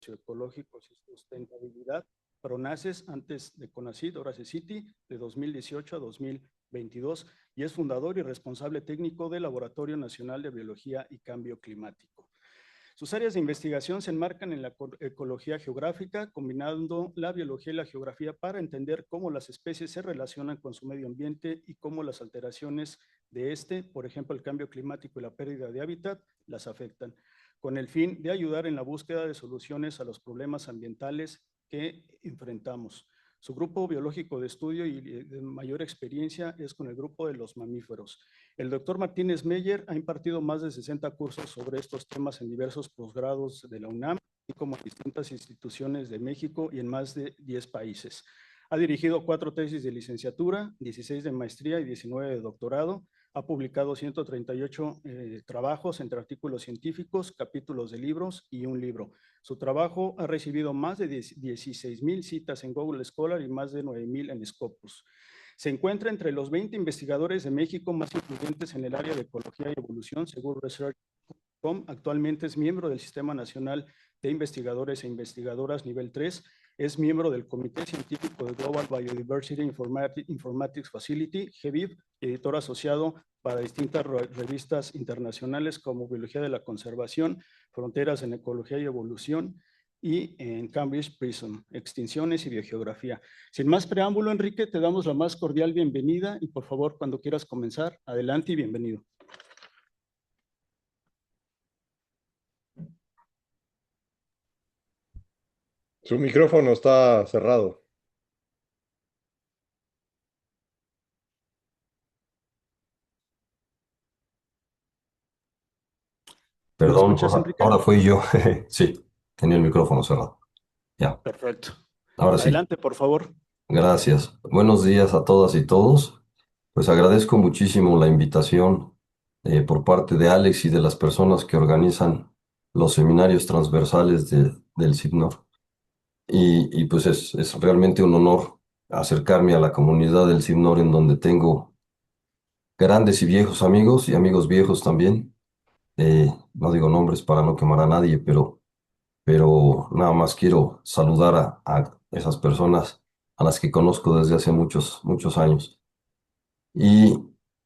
socioecológicos y sustentabilidad, PRONACES, antes de CONACYT, ahora CECITI, de 2018 a 2022, y es fundador y responsable técnico del Laboratorio Nacional de Biología y Cambio Climático. Sus áreas de investigación se enmarcan en la ecología geográfica, combinando la biología y la geografía para entender cómo las especies se relacionan con su medio ambiente y cómo las alteraciones de este, por ejemplo, el cambio climático y la pérdida de hábitat, las afectan, con el fin de ayudar en la búsqueda de soluciones a los problemas ambientales que enfrentamos. Su grupo biológico de estudio y de mayor experiencia es con el grupo de los mamíferos. El doctor Martínez Meyer ha impartido más de 60 cursos sobre estos temas en diversos posgrados de la UNAM y como en distintas instituciones de México y en más de 10 países. Ha dirigido 4 tesis de licenciatura, 16 de maestría y 19 de doctorado. Ha publicado 138 trabajos entre artículos científicos, capítulos de libros y un libro. Su trabajo ha recibido más de 16,000 citas en Google Scholar y más de 9,000 en Scopus. Se encuentra entre los 20 investigadores de México más influyentes en el área de ecología y evolución, según Research.com. Actualmente es miembro del Sistema Nacional de Investigadores e Investigadoras Nivel 3. Es miembro del Comité Científico de Global Biodiversity Informatics Facility, GBIF, editor asociado para distintas revistas internacionales como Biología de la Conservación, Fronteras en Ecología y Evolución, y en Cambridge Prism, Extinciones y Biogeografía. Sin más preámbulo, Enrique, te damos la más cordial bienvenida y por favor, cuando quieras comenzar, adelante y bienvenido. Su micrófono está cerrado. Perdón, escuchas, Enrique? ahora fui yo. Sí, tenía el micrófono cerrado. Ya, Perfecto. ahora sí. Adelante, por favor. Gracias. Buenos días a todas y todos. Pues agradezco muchísimo la invitación por parte de Alex y de las personas que organizan los seminarios transversales del CIBNOR. Y pues es realmente un honor acercarme a la comunidad del CIBNOR, en donde tengo grandes y viejos amigos y amigos viejos también. No digo nombres para no quemar a nadie, pero nada más quiero saludar a esas personas a las que conozco desde hace muchos, muchos años. Y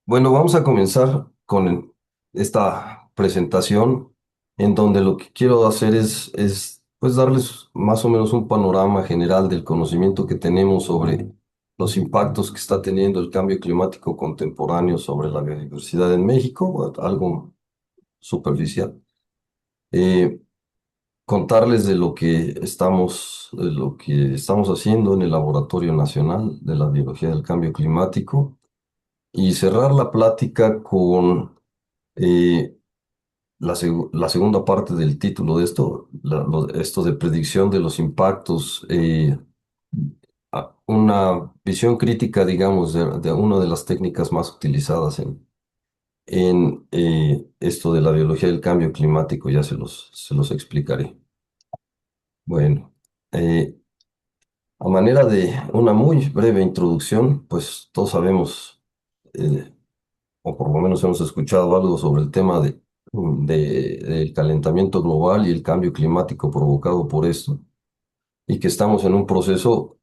bueno, vamos a comenzar con esta presentación, en donde lo que quiero hacer es pues darles más o menos un panorama general del conocimiento que tenemos sobre los impactos que está teniendo el cambio climático contemporáneo sobre la biodiversidad en México, algo superficial. Eh, Contarles de lo que estamos haciendo en el Laboratorio Nacional de la Biología del Cambio Climático, y cerrar la plática con eh, la segunda parte del título de esto, esto de predicción de los impactos, una visión crítica, digamos, de una de las técnicas más utilizadas en esto de la biología del cambio climático. Ya se los explicaré. Bueno, a manera de una muy breve introducción, pues todos sabemos, eh, o por lo menos hemos escuchado algo sobre el tema del calentamiento global y el cambio climático provocado por esto, y que estamos en un proceso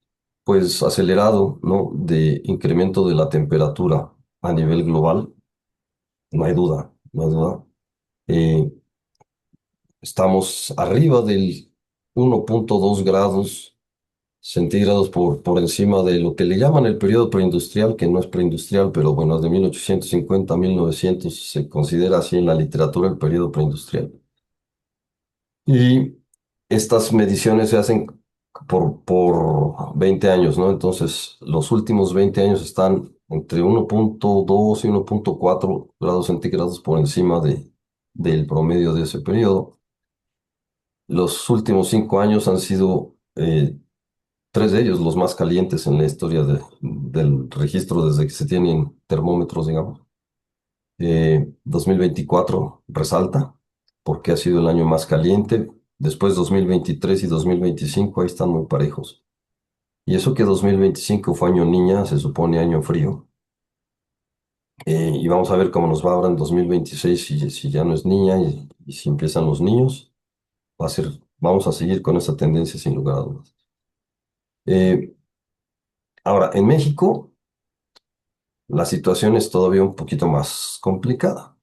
pues acelerado, ¿no?, de incremento de la temperatura a nivel global. No hay duda, no hay duda. Eh, Estamos arriba del 1,2 grados centígrados por encima de lo que le llaman el periodo preindustrial, que no es preindustrial, pero bueno, de 1850 a 1900 se considera así en la literatura el periodo preindustrial. Y estas mediciones se hacen por 20 años, ¿no? Entonces, los últimos 20 años están entre 1,2 y 1,4 grados centígrados por encima del promedio de ese periodo. Los últimos 5 años han sido 3 de ellos los más calientes en la historia del registro desde que se tienen termómetros, digamos. 2024 resalta porque ha sido el año más caliente. Después 2023 y 2025 ahí están muy parejos. Y eso que 2025 fue año niña, se supone año frío. Y vamos a ver cómo nos va ahora en 2026, si ya no es niña y si empiezan los niños. Va a ser vamos a seguir con esa tendencia sin lugar a dudas. Eh, Ahora, en México, la situación es todavía un poquito más complicada.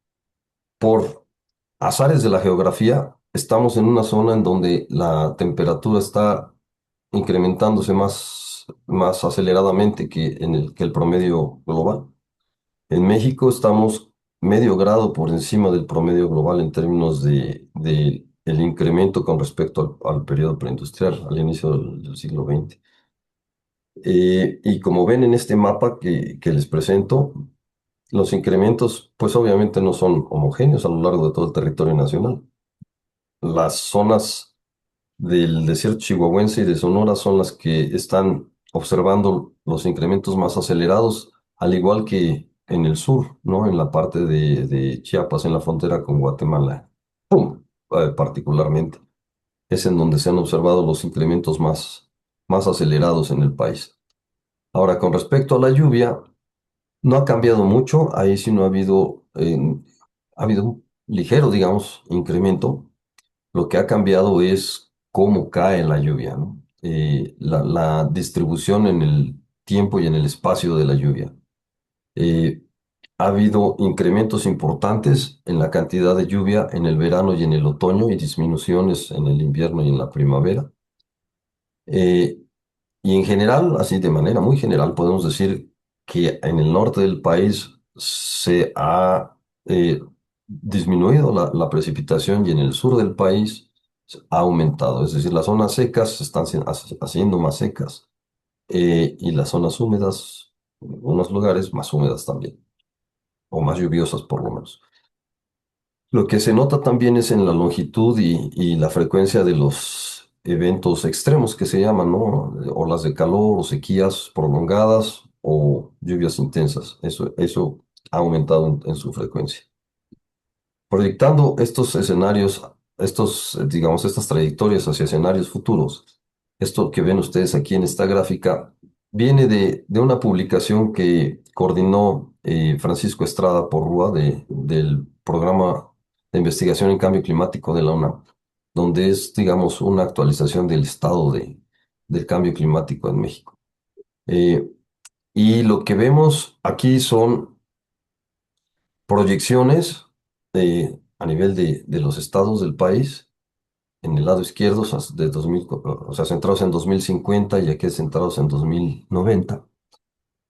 Por azares de la geografía, estamos en una zona en donde la temperatura está incrementándose más aceleradamente que el promedio global. En México estamos medio grado por encima del promedio global en términos de el incremento con respecto al periodo preindustrial, al inicio del siglo XX. Y como ven en este mapa que les presento, los incrementos, pues obviamente no son homogéneos a lo largo de todo el territorio nacional. Las zonas del desierto chihuahuense y de Sonora son las que están observando los incrementos más acelerados, al igual que en el sur, ¿no? En la parte de Chiapas, en la frontera con Guatemala. ¡Pum! Particularmente. Es en donde se han observado los incrementos más acelerados en el país. Ahora, con respecto a la lluvia, no ha cambiado mucho, ahí sí no ha habido un ligero, digamos, incremento. Lo que ha cambiado es cómo cae la lluvia, ¿no? La distribución en el tiempo y en el espacio de la lluvia. Eh, Ha habido incrementos importantes en la cantidad de lluvia en el verano y en el otoño y disminuciones en el invierno y en la primavera. Eh, y en general, así de manera muy general, podemos decir que en el norte del país se ha disminuido la precipitación y en el sur del país ha aumentado. Es decir, las zonas secas se están haciendo más secas y las zonas húmedas, en algunos lugares, más húmedas también, o más lluviosas por lo menos. Lo que se nota también es en la longitud y la frecuencia de los eventos extremos que se llaman, ¿no? Olas de calor o sequías prolongadas o lluvias intensas. Eso ha aumentado en su frecuencia. Proyectando estos escenarios, digamos, estas trayectorias hacia escenarios futuros, esto que ven ustedes aquí en esta gráfica viene de una publicación que coordinó Francisco Estrada Porrúa del programa de investigación en cambio climático de la UNAM, donde es, digamos, una actualización del estado del cambio climático en México. Eh, y lo que vemos aquí son proyecciones a nivel de los estados del país, en el lado izquierdo, o sea, de 2000, o sea, centrados en 2050 y aquí centrados en 2090,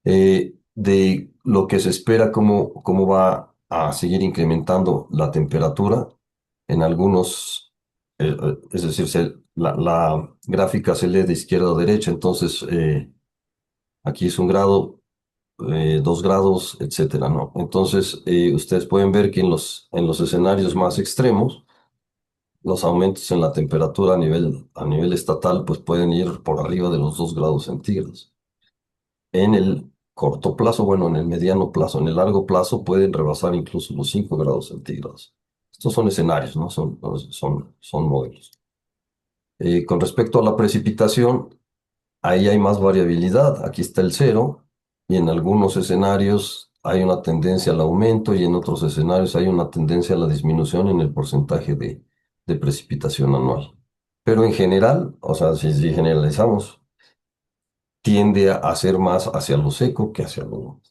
de lo que se espera, cómo va a seguir incrementando la temperatura en algunos, es decir, la gráfica se lee de izquierda a derecha, entonces aquí es 1 grado, 2 grados, etcétera, ¿no? Entonces, ustedes pueden ver que en los escenarios más extremos, los aumentos en la temperatura a nivel estatal, pues pueden ir por arriba de los 2 grados centígrados. En el corto plazo, bueno, en el mediano plazo, en el largo plazo pueden rebasar incluso los 5 grados centígrados. Estos son escenarios, ¿no? Son modelos. Con respecto a la precipitación, ahí hay más variabilidad. Aquí está el cero y en algunos escenarios hay una tendencia al aumento y en otros escenarios hay una tendencia a la disminución en el porcentaje de precipitación anual. Pero en general, o sea, si generalizamos, tiende a ser más hacia lo seco que hacia lo húmedo.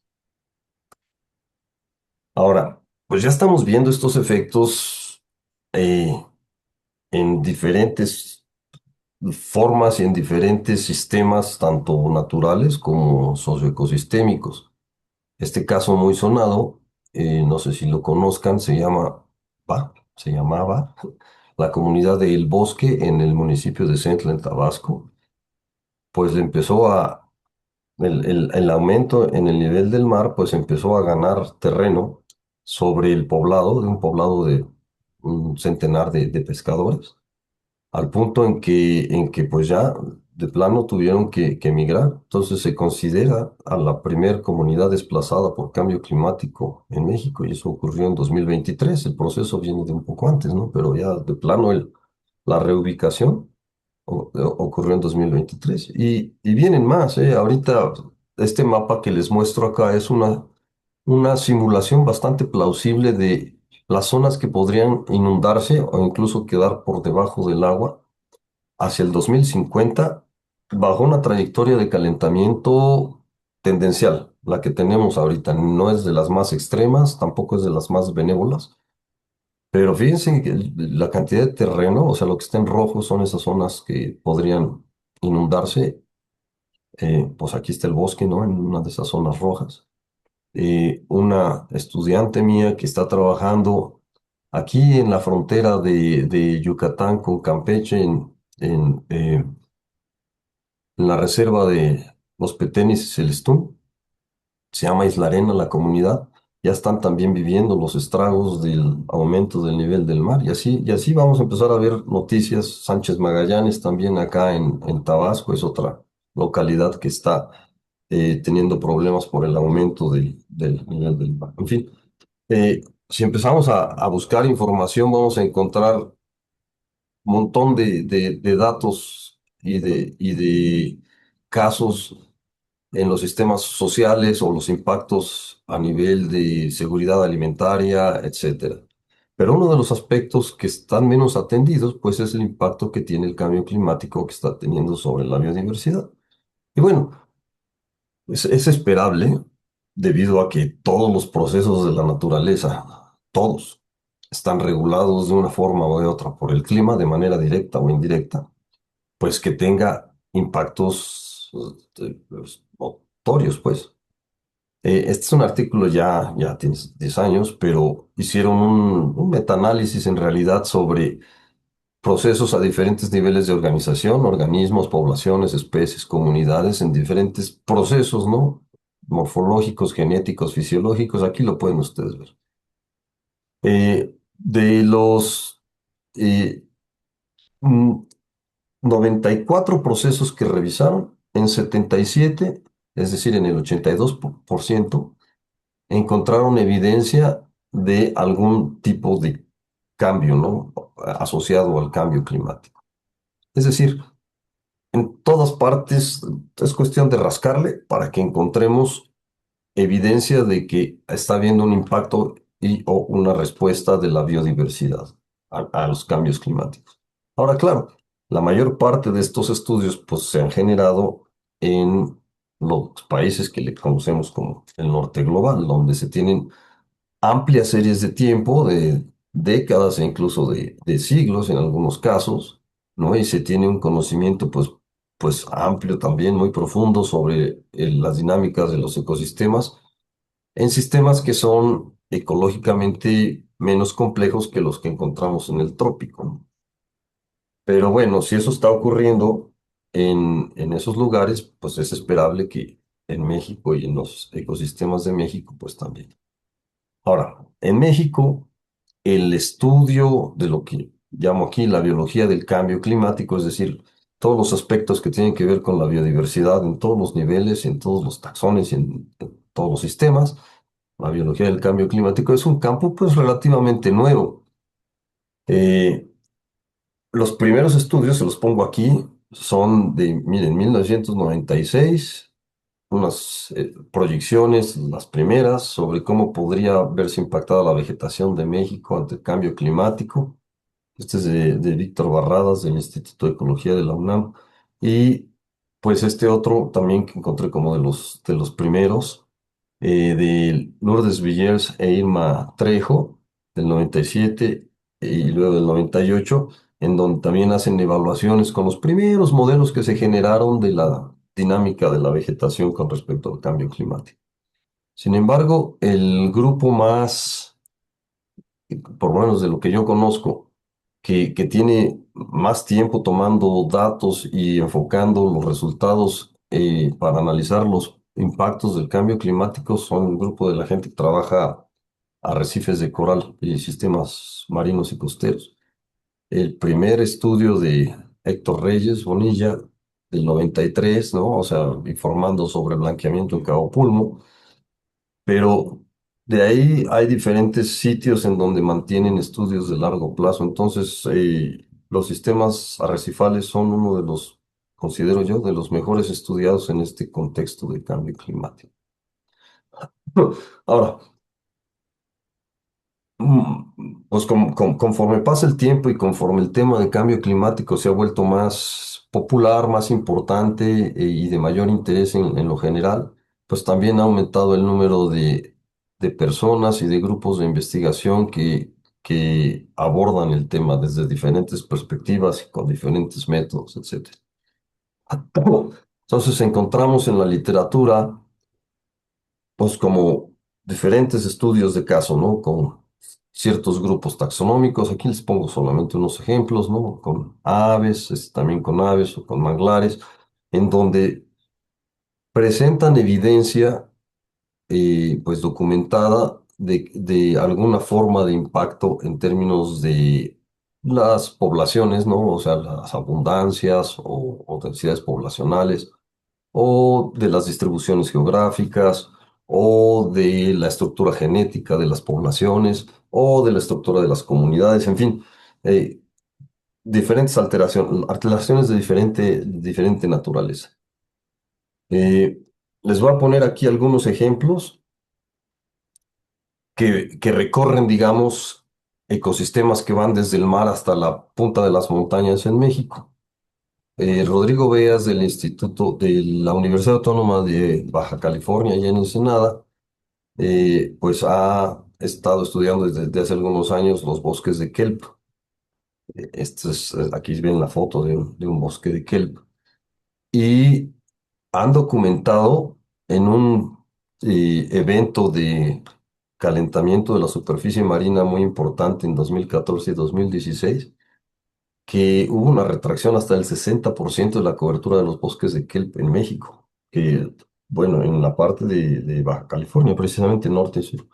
Ahora, pues ya estamos viendo estos efectos eh, en diferentes formas y en diferentes sistemas, tanto naturales como socioecosistémicos. Este caso muy sonado, no sé si lo conozcan, se llamaba la comunidad de El Bosque en el municipio de Centla, en Tabasco, pues le empezó el aumento en el nivel del mar, pues empezó a ganar terreno sobre el poblado, de un poblado de un centenar de pescadores, al punto en que pues ya de plano tuvieron que emigrar. Entonces se considera a la primer comunidad desplazada por cambio climático en México y eso ocurrió en 2023. El proceso viene de un poco antes, ¿no? Pero ya de plano la reubicación ocurrió en 2023. Y vienen más, ¿eh? Ahorita este mapa que les muestro acá es una simulación bastante plausible de las zonas que podrían inundarse o incluso quedar por debajo del agua hacia el 2050 bajo una trayectoria de calentamiento tendencial. La que tenemos ahorita no es de las más extremas, tampoco es de las más benévolas, pero fíjense que la cantidad de terreno, o sea, lo que está en rojo son esas zonas que podrían inundarse. Pues aquí está el bosque, ¿no? En una de esas zonas rojas. Una estudiante mía que está trabajando aquí en la frontera de Yucatán con Campeche, en la reserva de los Petenis y Celestún, se llama Isla Arena la comunidad, ya están también viviendo los estragos del aumento del nivel del mar, y así vamos a empezar a ver noticias. Sánchez Magallanes también acá en Tabasco es otra localidad que está teniendo problemas por el aumento del nivel del mar. En fin, si empezamos a buscar información, vamos a encontrar un montón de datos y de casos en los sistemas sociales o los impactos a nivel de seguridad alimentaria, etcétera. Pero uno de los aspectos que están menos atendidos, pues es el impacto que tiene el cambio climático que está teniendo sobre la biodiversidad. Y bueno, es esperable debido a que todos los procesos de la naturaleza, todos, están regulados de una forma o de otra por el clima, de manera directa o indirecta, pues que tenga impactos pues, notorios, pues. Este es un artículo ya tiene 10 años, pero hicieron un metaanálisis en realidad sobre procesos a diferentes niveles de organización, organismos, poblaciones, especies, comunidades, en diferentes procesos, ¿no? Morfológicos, genéticos, fisiológicos, aquí lo pueden ustedes ver. De los eh, mm, 94 procesos que revisaron, en 77, es decir, en el 82%, encontraron evidencia de algún tipo de cambio, ¿no? Asociado al cambio climático. Es decir, en todas partes es cuestión de rascarle para que encontremos evidencia de que está habiendo un impacto y o una respuesta de la biodiversidad a los cambios climáticos. Ahora, claro, la mayor parte de estos estudios pues, se han generado en los países que le conocemos como el norte global, donde se tienen amplias series de tiempo, de décadas e incluso de siglos en algunos casos, ¿no? Y se tiene un conocimiento pues amplio también, muy profundo sobre las dinámicas de los ecosistemas en sistemas que son ecológicamente menos complejos que los que encontramos en el trópico, ¿no? Pero bueno, si eso está ocurriendo en esos lugares, pues es esperable que en México y en los ecosistemas de México, pues también. Ahora, en México, el estudio de lo que llamo aquí la biología del cambio climático, es decir, todos los aspectos que tienen que ver con la biodiversidad en todos los niveles, en todos los taxones, en todos los sistemas, la biología del cambio climático es un campo pues relativamente nuevo. Eh, los primeros estudios, se los pongo aquí, son de, miren, 1996, unas proyecciones, las primeras, sobre cómo podría verse impactada la vegetación de México ante el cambio climático. Este es de Víctor Barradas, del Instituto de Ecología de la UNAM. Y pues este otro también que encontré como de los primeros, de Lourdes Villers e Irma Trejo, del 97 y luego del 98, en donde también hacen evaluaciones con los primeros modelos que se generaron de la dinámica de la vegetación con respecto al cambio climático. Sin embargo, el grupo más, por lo menos de lo que yo conozco, que tiene más tiempo tomando datos y enfocando los resultados para analizar los impactos del cambio climático, son un grupo de la gente que trabaja arrecifes de coral y sistemas marinos y costeros. El primer estudio de Héctor Reyes Bonilla del 93, ¿no? O sea, informando sobre blanqueamiento en Cabo Pulmo, pero de ahí hay diferentes sitios en donde mantienen estudios de largo plazo. Entonces, los sistemas arrecifales son uno de los, considero yo, de los mejores estudiados en este contexto de cambio climático. Ahora, Pues conforme pasa el tiempo y conforme el tema de cambio climático se ha vuelto más popular, más importante y de mayor interés en lo general, pues también ha aumentado el número de personas y de grupos de investigación que abordan el tema desde diferentes perspectivas y con diferentes métodos, etcétera. Entonces encontramos en la literatura pues como diferentes estudios de caso, ¿no? Con ciertos grupos taxonómicos. Aquí les pongo solamente unos ejemplos, ¿no? Con aves, también con aves o con manglares, en donde presentan evidencia, pues documentada de alguna forma de impacto en términos de las poblaciones, ¿no? O sea, las abundancias o densidades poblacionales o de las distribuciones geográficas, o de la estructura genética de las poblaciones, o de la estructura de las comunidades, en fin, eh, diferentes alteraciones de diferente naturaleza. Eh, Les voy a poner aquí algunos ejemplos que recorren, digamos, ecosistemas que van desde el mar hasta la punta de las montañas en México. Rodrigo Beas del Instituto de la Universidad Autónoma de Baja California, allá en Ensenada, pues ha estado estudiando desde hace algunos años los bosques de kelp. Aquí ven la foto de un bosque de kelp. Y han documentado en un evento de calentamiento de la superficie marina muy importante en 2014 y 2016, que hubo una retracción hasta el 60% de la cobertura de los bosques de kelp en México, que, bueno, en la parte de Baja California, precisamente norte y sur,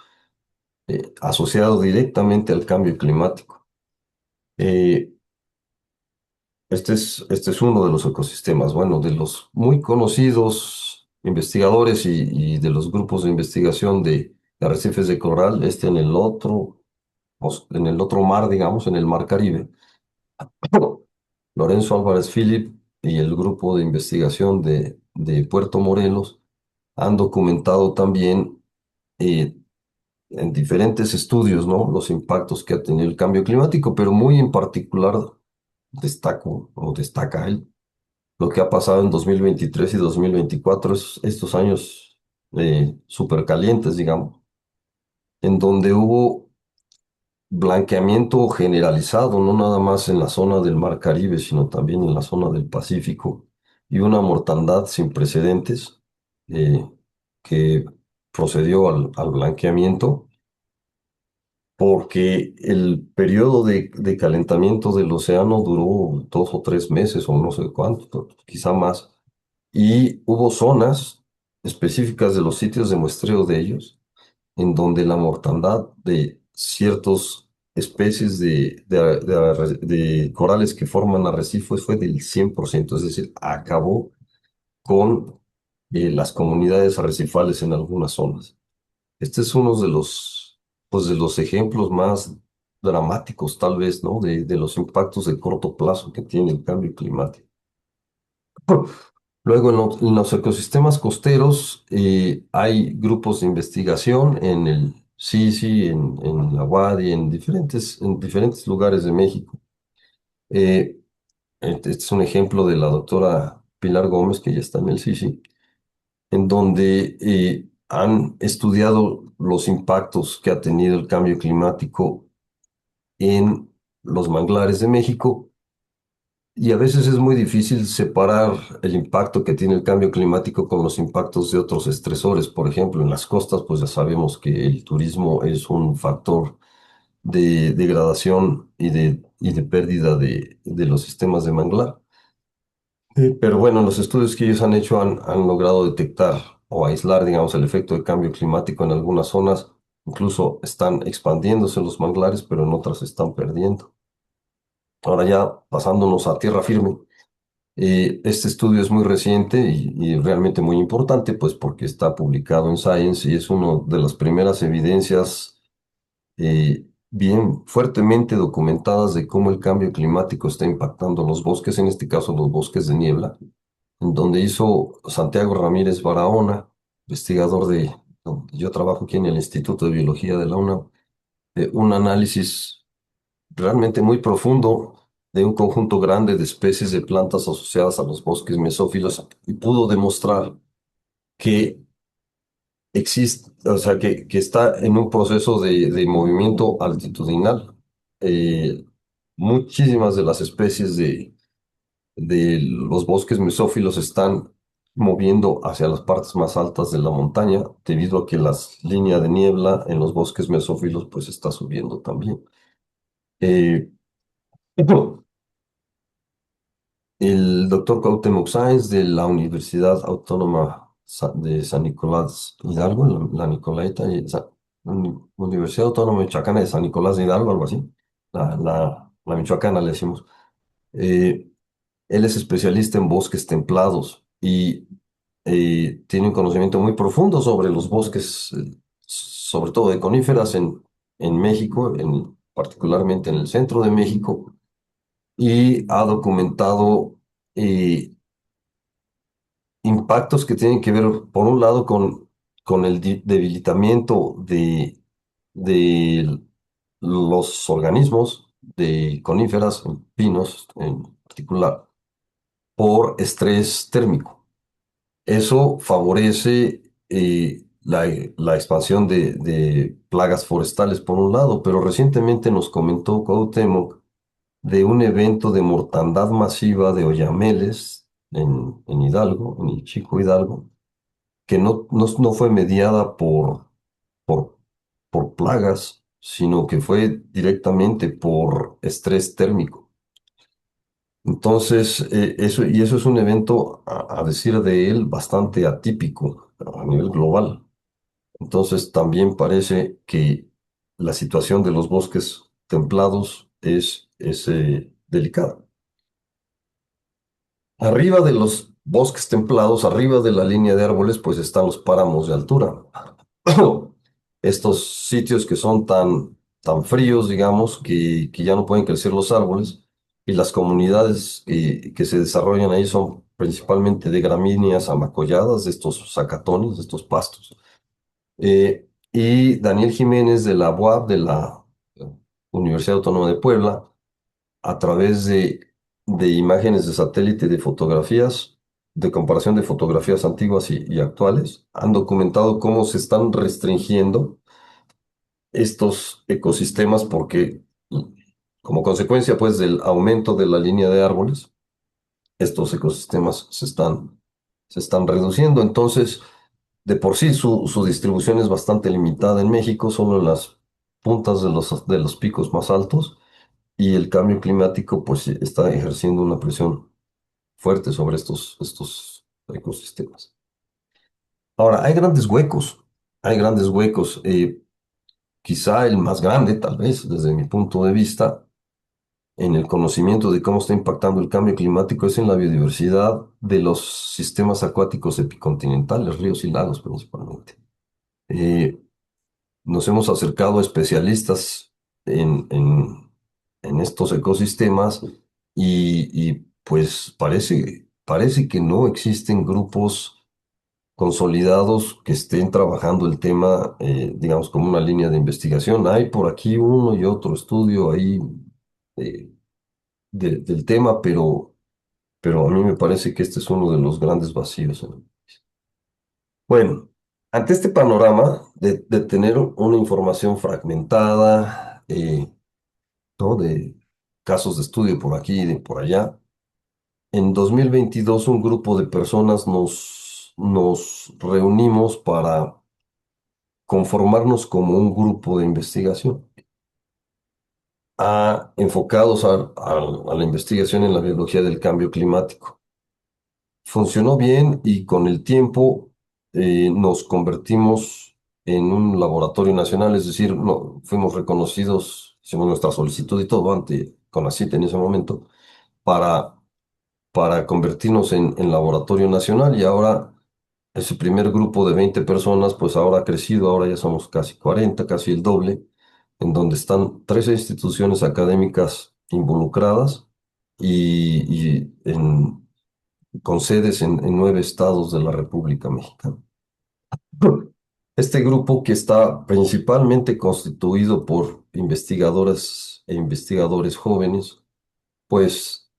asociado directamente al cambio climático. Eh, este es uno de los ecosistemas, bueno, de los muy conocidos investigadores y de los grupos de investigación de arrecifes de coral, en el otro mar, digamos, en el mar Caribe. Lorenzo Álvarez Philip y el grupo de investigación de Puerto Morelos han documentado también eh, en diferentes estudios, ¿no? Los impactos que ha tenido el cambio climático, pero muy en particular destaca él lo que ha pasado en 2023 y 2024, estos años súper calientes, digamos, en donde hubo blanqueamiento generalizado, no nada más en la zona del Mar Caribe, sino también en la zona del Pacífico, y una mortandad sin precedentes eh, que procedió al blanqueamiento porque el periodo de calentamiento del océano duró 2 o 3 meses o no sé cuánto, quizá más, y hubo zonas específicas de los sitios de muestreo de ellos en donde la mortandad de ciertas especies de corales que forman arrecifes fue del 100%, es decir, acabó con las comunidades arrecifales en algunas zonas. Este es uno pues, de los ejemplos más dramáticos, tal vez, ¿no? De los impactos de corto plazo que tiene el cambio climático. Luego, en los ecosistemas costeros hay grupos de investigación en el CICI, en la UADY, en diferentes lugares de México. Este es un ejemplo de la doctora Pilar Gómez, que ya está en el CICI, en donde han estudiado los impactos que ha tenido el cambio climático en los manglares de México. Y a veces es muy difícil separar el impacto que tiene el cambio climático con los impactos de otros estresores. Por ejemplo, en las costas, pues ya sabemos que el turismo es un factor de degradación y de pérdida de los sistemas de manglar. Pero bueno, los estudios que ellos han hecho han logrado detectar o aislar, digamos, el efecto de cambio climático en algunas zonas. Incluso están expandiéndose los manglares, pero en otras se están perdiendo. Ahora ya pasándonos a tierra firme. Este estudio es muy reciente y realmente muy importante, pues porque está publicado en Science y es una de las primeras evidencias bien fuertemente documentadas de cómo el cambio climático está impactando los bosques, en este caso los bosques de niebla, en donde hizo Santiago Ramírez Barahona, investigador donde yo trabajo aquí en el Instituto de Biología de la UNAM, un análisis realmente muy profundo de un conjunto grande de especies de plantas asociadas a los bosques mesófilos y pudo demostrar que existe, o sea, que está en un proceso de movimiento altitudinal. Eh, Muchísimas de las especies de los bosques mesófilos están moviendo hacia las partes más altas de la montaña debido a que la línea de niebla en los bosques mesófilos pues está subiendo también. Eh, El doctor Cuauhtémoc Sáenz de la Universidad Autónoma de San Nicolás Hidalgo, la Nicolaita, Universidad Autónoma Michoacana de San Nicolás de Hidalgo, algo así, la Michoacana le decimos. Eh, Él es especialista en bosques templados y tiene un conocimiento muy profundo sobre los bosques, sobre todo de coníferas en México, particularmente en el centro de México, y ha documentado eh, impactos que tienen que ver, por un lado, con el debilitamiento de los organismos de coníferas, pinos en particular, por estrés térmico. Eso favorece la expansión de plagas forestales, por un lado, pero recientemente nos comentó Cuauhtémoc de un evento de mortandad masiva de oyameles en Hidalgo, en el Chico Hidalgo, que no fue mediada por, por plagas, sino que fue directamente por estrés térmico. Entonces, eso es un evento, a decir de él, bastante atípico a nivel global. Entonces, también parece que la situación de los bosques templados es delicada. Arriba de los bosques templados, arriba de la línea de árboles, pues están los páramos de altura. Estos sitios que son tan fríos, digamos, que ya no pueden crecer los árboles y las comunidades que se desarrollan ahí son principalmente de gramíneas amacolladas, de estos zacatones, de estos pastos. Y Daniel Jiménez de la UAP, de la Universidad Autónoma de Puebla, a través de imágenes de satélite, de fotografías, de comparación de fotografías antiguas y actuales, han documentado cómo se están restringiendo estos ecosistemas porque como consecuencia pues del aumento de la línea de árboles, estos ecosistemas se están reduciendo. Entonces, de por sí su distribución es bastante limitada en México, solo en las puntas de los picos más altos, y el cambio climático pues está ejerciendo una presión fuerte sobre estos ecosistemas. Ahora, hay grandes huecos. Quizá el más grande, tal vez, desde mi punto de vista, en el conocimiento de cómo está impactando el cambio climático es en la biodiversidad de los sistemas acuáticos epicontinentales, ríos y lagos principalmente. Eh, Nos hemos acercado a especialistas en estos ecosistemas pues parece que no existen grupos consolidados que estén trabajando el tema, digamos, como una línea de investigación. Hay por aquí uno y otro estudio ahí eh, del tema, pero a mí me parece que este es uno de los grandes vacíos. Bueno, ante este panorama de tener una información fragmentada, ¿no? De casos de estudio por aquí y de por allá, en 2022 un grupo de personas nos reunimos para conformarnos como un grupo de investigación, enfocados a la investigación en la biología del cambio climático. Funcionó bien y con el tiempo nos convertimos en un laboratorio nacional, es decir, no, fuimos reconocidos, hicimos nuestra solicitud y todo ante CONACYT en ese momento, para, para convertirnos en laboratorio nacional, y ahora ese primer grupo de 20 personas, pues ahora ha crecido, ahora ya somos casi 40, casi el doble, en donde están 13 instituciones académicas involucradas y con sedes en 9 estados de la República Mexicana. Este grupo que está principalmente constituido por investigadoras e investigadores jóvenes, pues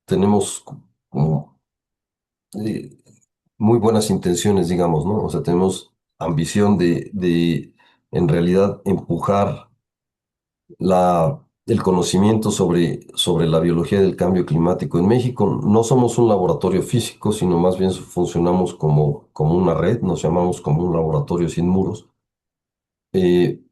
tenemos como eh, muy buenas intenciones, digamos, ¿no? O sea, tenemos ambición de en realidad empujar el conocimiento sobre la biología del cambio climático. En México no somos un laboratorio físico, sino más bien funcionamos como una red, nos llamamos como un laboratorio sin muros,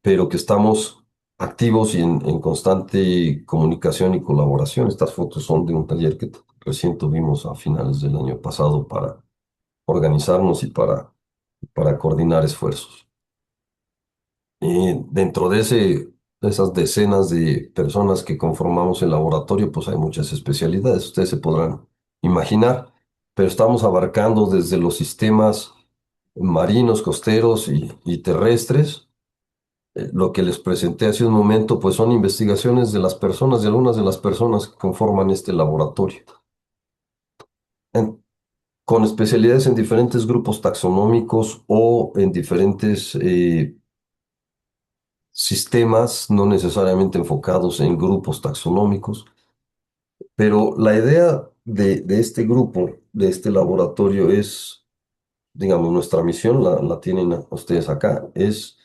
pero que estamos activos y en constante comunicación y colaboración. Estas fotos son de un taller que recién tuvimos a finales del año pasado para organizarnos y para coordinar esfuerzos. Dentro de esas decenas de personas que conformamos el laboratorio, pues hay muchas especialidades, ustedes se podrán imaginar, pero estamos abarcando desde los sistemas marinos, costeros y terrestres. Lo que les presenté hace un momento, pues son investigaciones de las personas, de algunas de las personas que conforman este laboratorio, En- con especialidades en diferentes grupos taxonómicos o en diferentes sistemas, no necesariamente enfocados en grupos taxonómicos, pero la idea de este grupo, de este laboratorio es, digamos, nuestra misión, la tienen ustedes acá, es,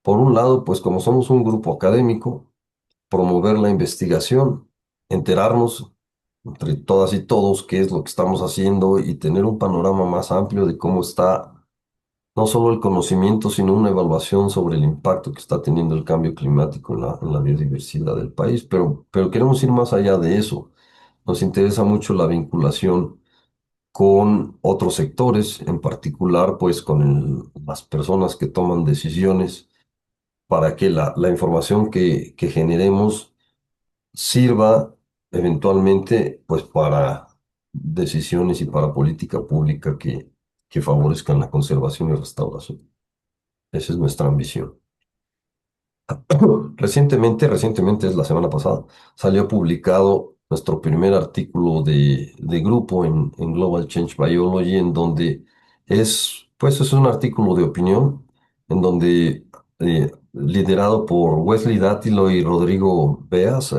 por un lado, pues como somos un grupo académico, promover la investigación, enterarnos entre todas y todos qué es lo que estamos haciendo y tener un panorama más amplio de cómo está no solo el conocimiento, sino una evaluación sobre el impacto que está teniendo el cambio climático en la biodiversidad del país. Pero queremos ir más allá de eso. Nos interesa mucho la vinculación con otros sectores, en particular, pues con las personas que toman decisiones para que la información que generemos sirva eventualmente, pues para decisiones y para política pública que favorezcan la conservación y restauración. Esa es nuestra ambición. Recientemente es la semana pasada, salió publicado nuestro primer artículo de grupo en Global Change Biology, en donde pues es un artículo de opinión, en donde liderado por Wesley Dátilo y Rodrigo Beas.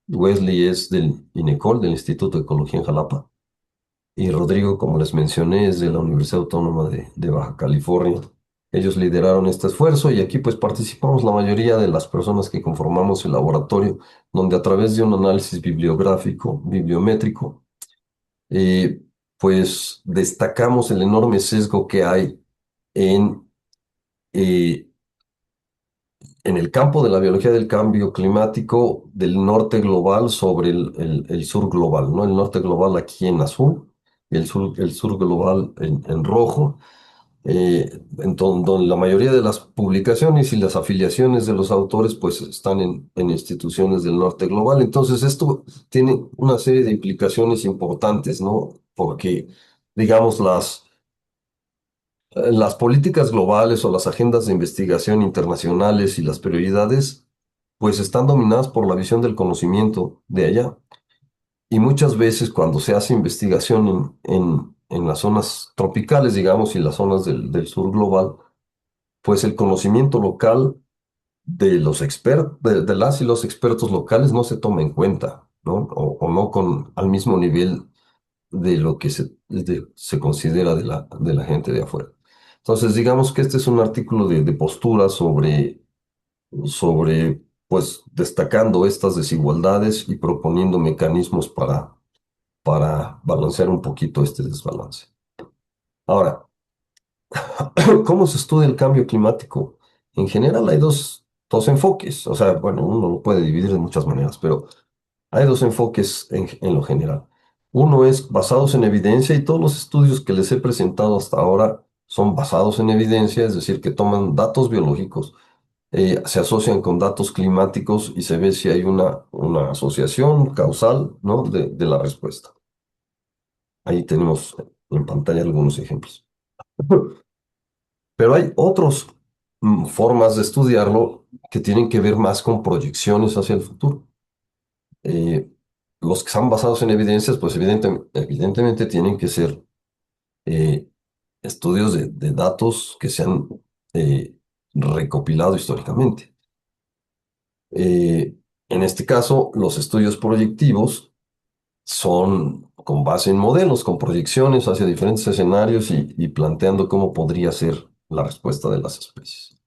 Wesley es del INECOL, del Instituto de Ecología en Jalapa, y Rodrigo, como les mencioné, es de la Universidad Autónoma de Baja California. Ellos lideraron este esfuerzo y aquí pues participamos la mayoría de las personas que conformamos el laboratorio, donde a través de un análisis bibliográfico, bibliométrico, eh, pues destacamos el enorme sesgo que hay en, eh, en el campo de la biología del cambio climático del norte global sobre el sur global, ¿no? El norte global aquí en azul y el sur global en rojo, donde la mayoría de las publicaciones y las afiliaciones de los autores pues están en instituciones del norte global. Entonces esto tiene una serie de implicaciones importantes, ¿no? Porque, digamos, las políticas globales o las agendas de investigación internacionales y las prioridades pues están dominadas por la visión del conocimiento de allá. Y muchas veces cuando se hace investigación en las zonas tropicales, digamos, y las zonas del sur global, pues el conocimiento local de los expertos, de las y los expertos locales no se toma en cuenta, ¿no? O no con al mismo nivel de lo que se considera de la gente de afuera. Entonces, digamos que este es un artículo de postura sobre, pues, destacando estas desigualdades y proponiendo mecanismos para balancear un poquito este desbalance. Ahora, ¿cómo se estudia el cambio climático? En general hay dos enfoques, o sea, bueno, uno lo puede dividir de muchas maneras, pero hay dos enfoques en lo general. Uno es basados en evidencia y todos los estudios que les he presentado hasta ahora son basados en evidencia, es decir, que toman datos biológicos, se asocian con datos climáticos y se ve si hay una asociación causal, ¿no? de la respuesta. Ahí tenemos en pantalla algunos ejemplos. Pero hay otras formas de estudiarlo que tienen que ver más con proyecciones hacia el futuro. Eh, los que están basados en evidencias, pues evidentemente tienen que ser eh, estudios de datos que se han eh, recopilado históricamente. En este caso, los estudios proyectivos son con base en modelos, con proyecciones hacia diferentes escenarios y planteando cómo podría ser la respuesta de las especies.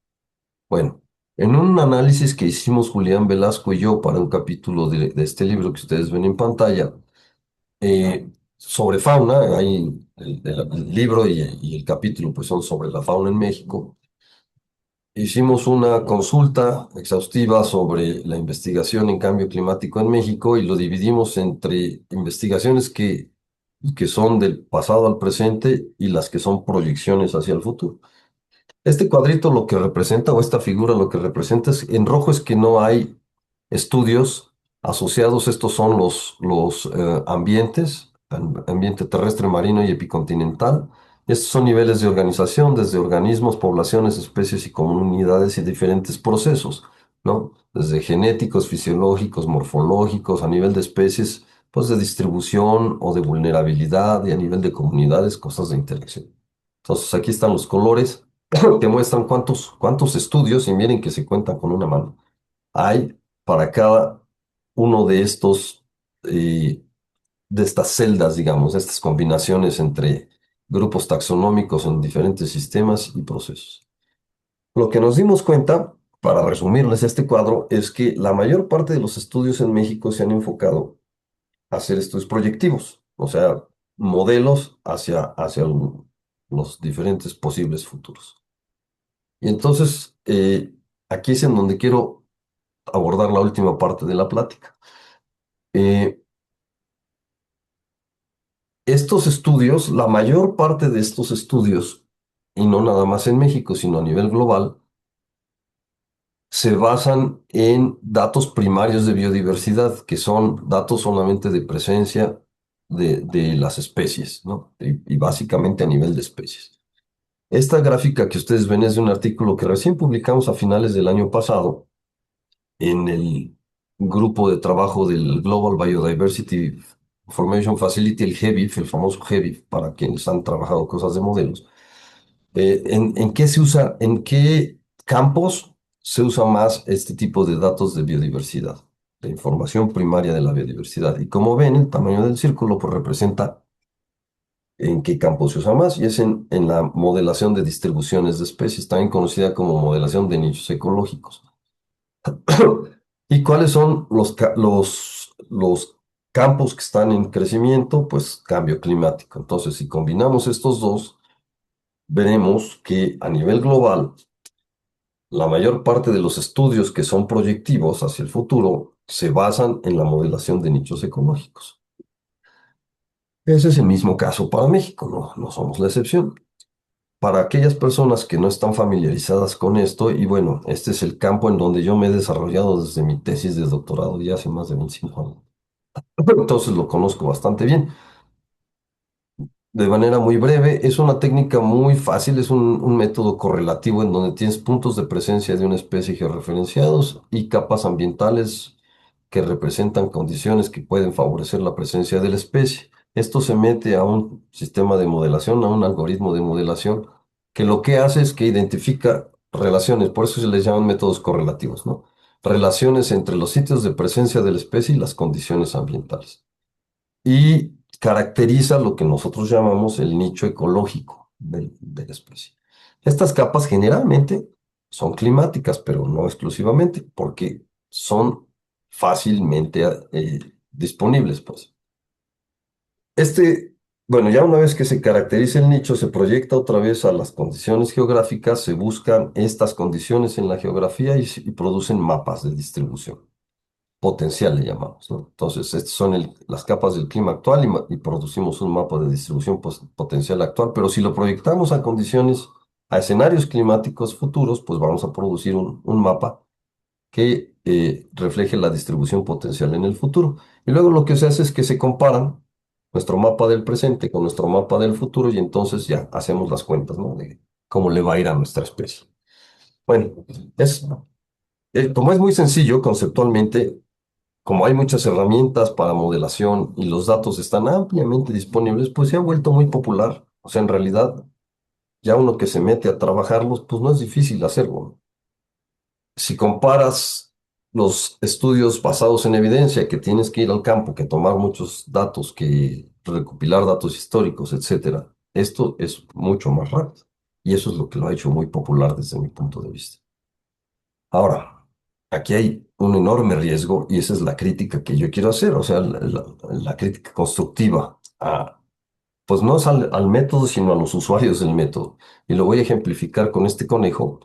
Bueno, en un análisis que hicimos Julián Velasco y yo para un capítulo de este libro que ustedes ven en pantalla, sobre fauna, hay el libro y el capítulo pues son sobre la fauna en México. Hicimos una consulta exhaustiva sobre la investigación en cambio climático en México y lo dividimos entre investigaciones que son del pasado al presente y las que son proyecciones hacia el futuro. Este cuadrito lo que representa, o esta figura lo que representa es, en rojo es que no hay estudios asociados. Estos son los ambientes, ambiente terrestre, marino y epicontinental. Estos son niveles de organización desde organismos, poblaciones, especies y comunidades y diferentes procesos, ¿no? Desde genéticos, fisiológicos, morfológicos, a nivel de especies, pues de distribución o de vulnerabilidad y a nivel de comunidades, cosas de interacción. Entonces aquí están los colores que muestran cuántos estudios, y miren que se cuentan con una mano, hay para cada uno de estos, de estas celdas, digamos, estas combinaciones entre grupos taxonómicos en diferentes sistemas y procesos. Lo que nos dimos cuenta, para resumirles este cuadro, es que la mayor parte de los estudios en México se han enfocado a hacer estudios proyectivos, o sea, modelos hacia los diferentes posibles futuros. Y entonces, aquí es en donde quiero abordar la última parte de la plática. Eh, Estos estudios, la mayor parte de estos estudios, y no nada más en México, sino a nivel global, se basan en datos primarios de biodiversidad, que son datos solamente de presencia de las especies, ¿no? Y básicamente a nivel de especies. Esta gráfica que ustedes ven es de un artículo que recién publicamos a finales del año pasado en el grupo de trabajo del Global Biodiversity Information Facility, el GBIF, el famoso GBIF, para quienes han trabajado cosas de modelos. ¿En qué se usa, en qué campos se usa más este tipo de datos de biodiversidad, de información primaria de la biodiversidad? Y como ven, el tamaño del círculo pues, representa en qué campo se usa más, y es en la modelación de distribuciones de especies, también conocida como modelación de nichos ecológicos. ¿Y cuáles son los campos que están en crecimiento? Pues cambio climático. Entonces, si combinamos estos dos, veremos que a nivel global, la mayor parte de los estudios que son proyectivos hacia el futuro se basan en la modelación de nichos ecológicos. Ese es el mismo caso para México, no somos la excepción. Para aquellas personas que no están familiarizadas con esto, y bueno, este es el campo en donde yo me he desarrollado desde mi tesis de doctorado ya hace más de 25 años. Entonces lo conozco bastante bien. De manera muy breve, es una técnica muy fácil, es un método correlativo en donde tienes puntos de presencia de una especie georreferenciados y capas ambientales que representan condiciones que pueden favorecer la presencia de la especie. Esto se mete a un sistema de modelación, a un algoritmo de modelación, que lo que hace es que identifica relaciones, por eso se les llaman métodos correlativos, ¿no? Relaciones entre los sitios de presencia de la especie y las condiciones ambientales. Y caracteriza lo que nosotros llamamos el nicho ecológico de la especie. Estas capas generalmente son climáticas, pero no exclusivamente, porque son fácilmente disponibles, pues. Este, bueno, ya una vez que se caracteriza el nicho, se proyecta otra vez a las condiciones geográficas, se buscan estas condiciones en la geografía y producen mapas de distribución potencial, le llamamos, ¿no? Entonces, estas son las capas del clima actual y producimos un mapa de distribución potencial actual, pero si lo proyectamos a condiciones, a escenarios climáticos futuros, pues vamos a producir un mapa que refleje la distribución potencial en el futuro. Y luego lo que se hace es que se comparan nuestro mapa del presente con nuestro mapa del futuro y entonces ya hacemos las cuentas, ¿no? De cómo le va a ir a nuestra especie. Bueno, como es muy sencillo conceptualmente, como hay muchas herramientas para modelación y los datos están ampliamente disponibles, pues se ha vuelto muy popular. O sea, en realidad ya uno que se mete a trabajarlos, pues no es difícil hacerlo. Si comparas los estudios basados en evidencia, que tienes que ir al campo, que tomar muchos datos, que recopilar datos históricos, etcétera, esto es mucho más rápido. Y eso es lo que lo ha hecho muy popular desde mi punto de vista. Ahora, aquí hay un enorme riesgo y esa es la crítica que yo quiero hacer, o sea, la crítica constructiva, pues no es al método, sino a los usuarios del método. Y lo voy a ejemplificar con este conejo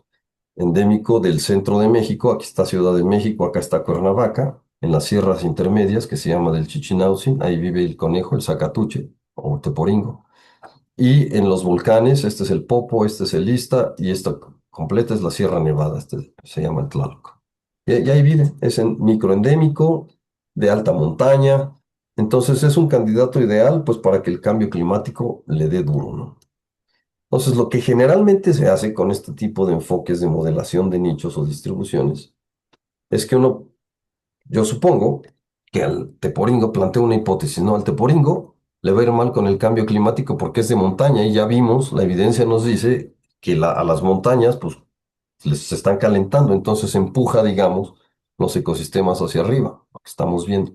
endémico del centro de México. Aquí está Ciudad de México, acá está Cuernavaca, en las sierras intermedias que se llama del Chichinautzin, ahí vive el conejo, el zacatuche o teporingo. Y en los volcanes, este es el Popo, este es el Ista y esta completa es la Sierra Nevada, este se llama el Tlaloc. Y ahí vive, es en microendémico, de alta montaña. Entonces es un candidato ideal pues para que el cambio climático le dé duro, ¿no? Entonces lo que generalmente se hace con este tipo de enfoques de modelación de nichos o distribuciones es que uno, yo supongo que al teporingo plantea una hipótesis, ¿no? Al teporingo le va a ir mal con el cambio climático porque es de montaña y ya vimos, la evidencia nos dice que a las montañas pues se están calentando, entonces empuja, digamos, los ecosistemas hacia arriba, lo que estamos viendo.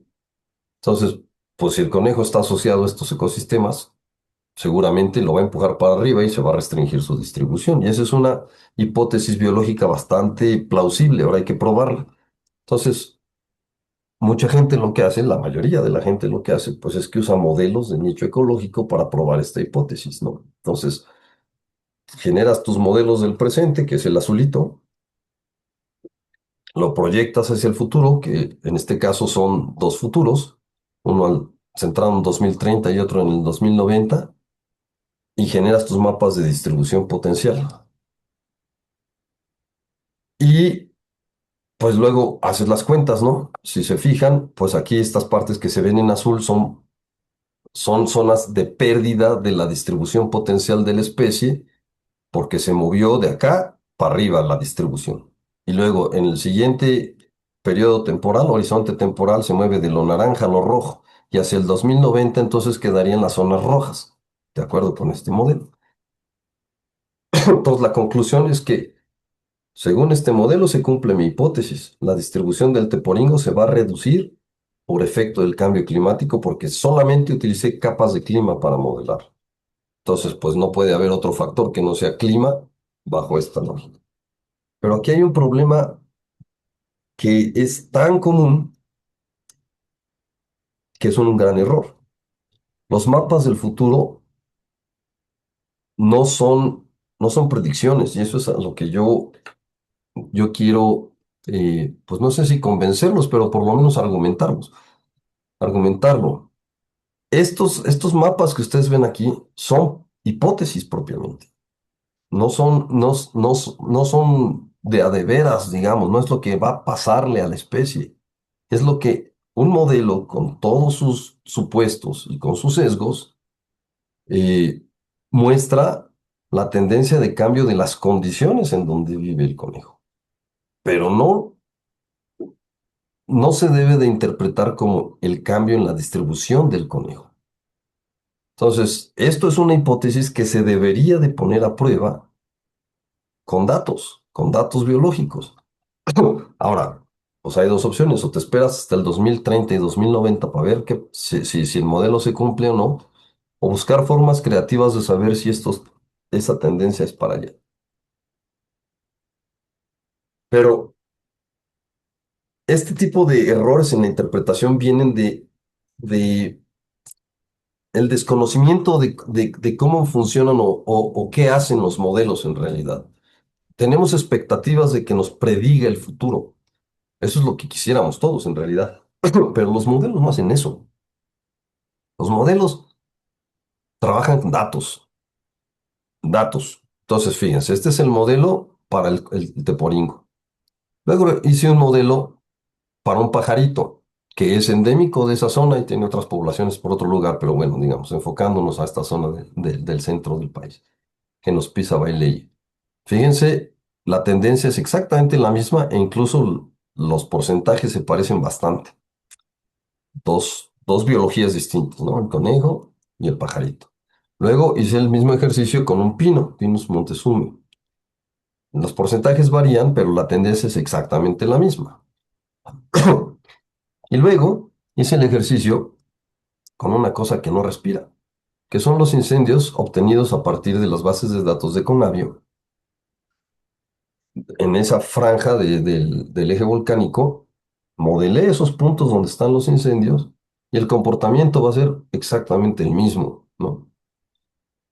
Entonces, pues si el conejo está asociado a estos ecosistemas, seguramente lo va a empujar para arriba y se va a restringir su distribución. Y esa es una hipótesis biológica bastante plausible, ahora hay que probarla. Entonces, mucha gente lo que hace, la mayoría de la gente lo que hace, pues es que usa modelos de nicho ecológico para probar esta hipótesis, ¿no? Entonces, generas tus modelos del presente, que es el azulito, lo proyectas hacia el futuro, que en este caso son dos futuros, centrado en 2030 y otro en el 2090, y generas tus mapas de distribución potencial. Y pues luego haces las cuentas, ¿no? Si se fijan, pues aquí estas partes que se ven en azul son zonas de pérdida de la distribución potencial de la especie porque se movió de acá para arriba la distribución. Y luego en el siguiente periodo temporal, horizonte temporal, se mueve de lo naranja a lo rojo. Y hacia el 2090 entonces quedarían las zonas rojas, de acuerdo con este modelo. Entonces la conclusión es que, según este modelo, se cumple mi hipótesis. La distribución del teporingo se va a reducir por efecto del cambio climático porque solamente utilicé capas de clima para modelar. Entonces, pues no puede haber otro factor que no sea clima bajo esta lógica. Pero aquí hay un problema que es tan común que es un gran error. Los mapas del futuro no son, no son predicciones y eso es a lo que yo quiero, pues no sé si convencerlos, pero por lo menos argumentarlo. Estos mapas que ustedes ven aquí son hipótesis propiamente. No son de a de veras, digamos, no es lo que va a pasarle a la especie. Es lo que un modelo con todos sus supuestos y con sus sesgos eh, muestra la tendencia de cambio de las condiciones en donde vive el conejo. Pero no se debe de interpretar como el cambio en la distribución del conejo. Entonces, esto es una hipótesis que se debería de poner a prueba con datos biológicos. Ahora, pues hay dos opciones, o te esperas hasta el 2030 y 2090 para ver si el modelo se cumple o no, o buscar formas creativas de saber si esa tendencia es para allá. Pero este tipo de errores en la interpretación vienen de el desconocimiento de cómo funcionan o qué hacen los modelos en realidad. Tenemos expectativas de que nos prediga el futuro. Eso es lo que quisiéramos todos en realidad. Pero los modelos no hacen eso. Los modelos trabajan con datos, datos. Entonces, fíjense, este es el modelo para el teporingo. Luego hice un modelo para un pajarito que es endémico de esa zona y tiene otras poblaciones por otro lugar, pero bueno, digamos, enfocándonos a esta zona del centro del país, que nos pisa baile. Fíjense, la tendencia es exactamente la misma e incluso los porcentajes se parecen bastante. Dos biologías distintas, ¿no? El conejo y el pajarito. Luego hice el mismo ejercicio con un pino, Pinus montezuma. Los porcentajes varían, pero la tendencia es exactamente la misma. Y luego hice el ejercicio con una cosa que no respira, que son los incendios obtenidos a partir de las bases de datos de Conavio en esa franja del eje volcánico. Modelé esos puntos donde están los incendios y el comportamiento va a ser exactamente el mismo, ¿no?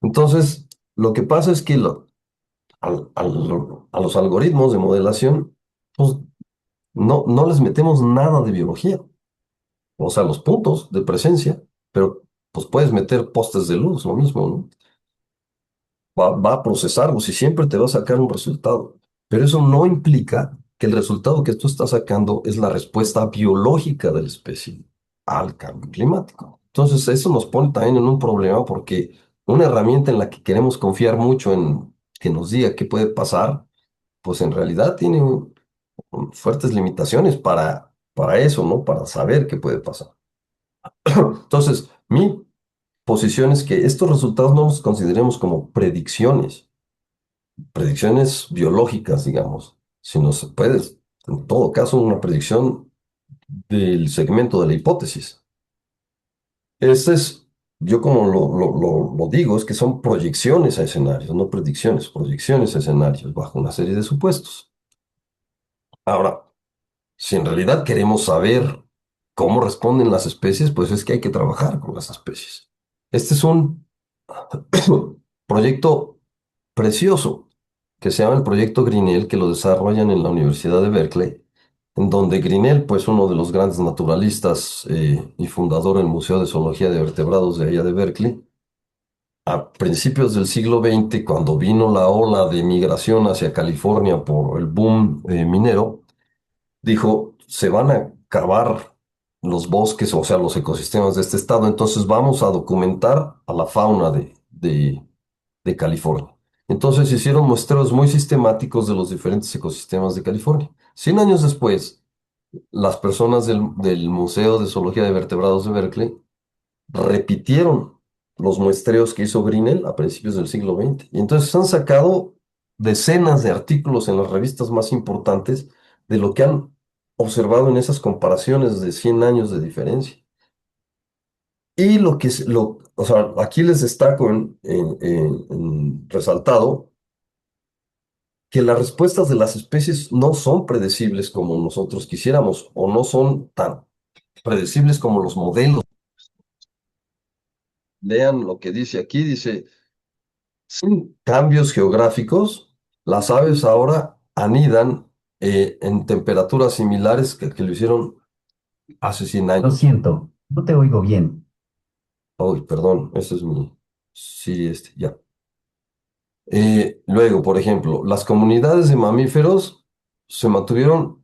Entonces, lo que pasa es que a los algoritmos de modelación, pues no les metemos nada de biología, o sea, los puntos de presencia, pero pues puedes meter postes de luz, lo mismo, ¿no? Va a procesarlos y siempre te va a sacar un resultado. Pero eso no implica que el resultado que tú estás sacando es la respuesta biológica de la especie al cambio climático. Entonces, eso nos pone también en un problema porque una herramienta en la que queremos confiar mucho en que nos diga qué puede pasar, pues en realidad tiene fuertes limitaciones para eso, ¿no? Para saber qué puede pasar. Entonces, mi posición es que estos resultados no los consideremos como predicciones biológicas, digamos, sino se puede, en todo caso, una predicción del segmento de la hipótesis. Este es, yo como lo digo, es que son proyecciones a escenarios, no predicciones, proyecciones a escenarios bajo una serie de supuestos. Ahora, si en realidad queremos saber cómo responden las especies, pues es que hay que trabajar con las especies. Este es un proyecto precioso que se llama el Proyecto Grinnell, que lo desarrollan en la Universidad de Berkeley, en donde Grinnell, pues uno de los grandes naturalistas y fundador del Museo de Zoología de Vertebrados de allá de Berkeley, a principios del siglo XX, cuando vino la ola de migración hacia California por el boom minero, dijo, se van a acabar los bosques, o sea, los ecosistemas de este estado, entonces vamos a documentar a la fauna de California. Entonces hicieron muestreos muy sistemáticos de los diferentes ecosistemas de California. 100 años después, las personas del Museo de Zoología de Vertebrados de Berkeley repitieron los muestreos que hizo Grinnell a principios del siglo XX. Y entonces han sacado decenas de artículos en las revistas más importantes de lo que han observado en esas comparaciones de 100 años de diferencia. Y o sea, aquí les destaco en resaltado que las respuestas de las especies no son predecibles como nosotros quisiéramos o no son tan predecibles como los modelos. Lean lo que dice aquí, dice, sin cambios geográficos, las aves ahora anidan en temperaturas similares que lo hicieron hace 100 Lo años. siento, no te oigo bien. Uy, perdón, ese es mi... Sí, ya. Luego, por ejemplo, las comunidades de mamíferos se mantuvieron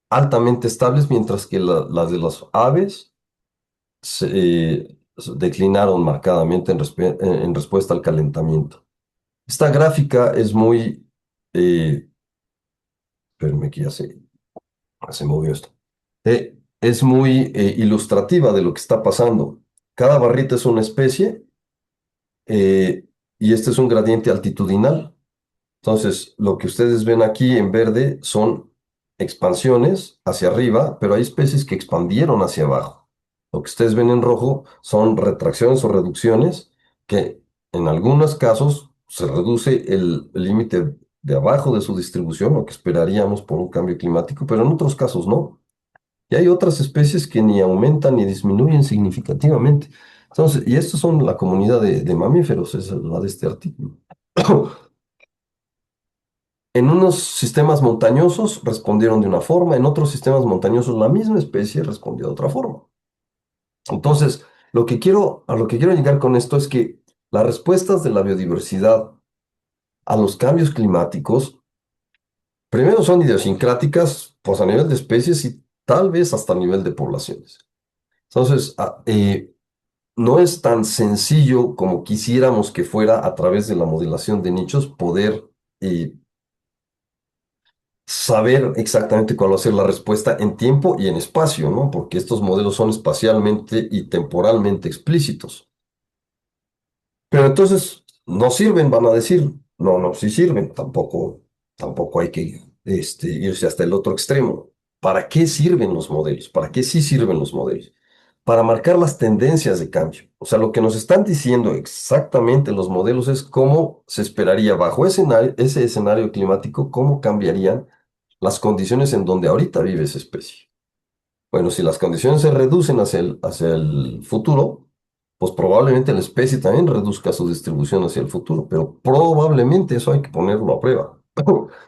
altamente estables, mientras que las de las aves declinaron marcadamente en respuesta al calentamiento. Esta gráfica es muy... espérenme que se movió esto. Es muy ilustrativa de lo que está pasando. Cada barrita es una especie y este es un gradiente altitudinal. Entonces, lo que ustedes ven aquí en verde son expansiones hacia arriba, pero hay especies que expandieron hacia abajo. Lo que ustedes ven en rojo son retracciones o reducciones que en algunos casos se reduce el límite de abajo de su distribución, lo que esperaríamos por un cambio climático, pero en otros casos no. Y hay otras especies que ni aumentan ni disminuyen significativamente. Entonces, y estos son la comunidad de mamíferos, es la de este artículo. En unos sistemas montañosos respondieron de una forma, en otros sistemas montañosos la misma especie respondió de otra forma. Entonces, a lo que quiero llegar con esto es que las respuestas de la biodiversidad a los cambios climáticos, primero son idiosincráticas, pues a nivel de especies y tal vez hasta a nivel de poblaciones. Entonces, no es tan sencillo como quisiéramos que fuera a través de la modelación de nichos poder saber exactamente cuál va a ser la respuesta en tiempo y en espacio, ¿no? Porque estos modelos son espacialmente y temporalmente explícitos. Pero entonces no sirven, van a decir. No, no, sí sirven. Tampoco hay que irse hasta el otro extremo. ¿Para qué sirven los modelos? ¿Para qué sí sirven los modelos? Para marcar las tendencias de cambio. O sea, lo que nos están diciendo exactamente los modelos es cómo se esperaría bajo ese escenario climático, cómo cambiarían las condiciones en donde ahorita vive esa especie. Bueno, si las condiciones se reducen hacia el futuro, pues probablemente la especie también reduzca su distribución hacia el futuro, pero probablemente eso hay que ponerlo a prueba.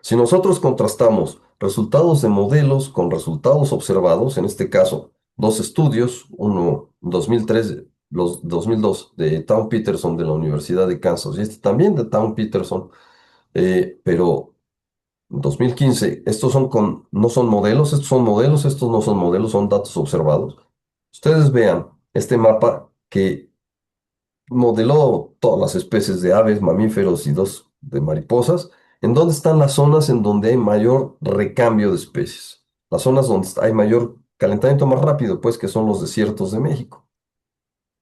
Si nosotros contrastamos resultados de modelos con resultados observados, en este caso, dos estudios, uno 2003, los 2002 de Tom Peterson de la Universidad de Kansas y este también de Tom Peterson, pero 2015, no son modelos, estos son modelos, estos no son modelos, son datos observados. Ustedes vean este mapa que modeló todas las especies de aves, mamíferos y dos de mariposas, en dónde están las zonas en donde hay mayor recambio de especies, las zonas donde hay mayor calentamiento más rápido, pues que son los desiertos de México.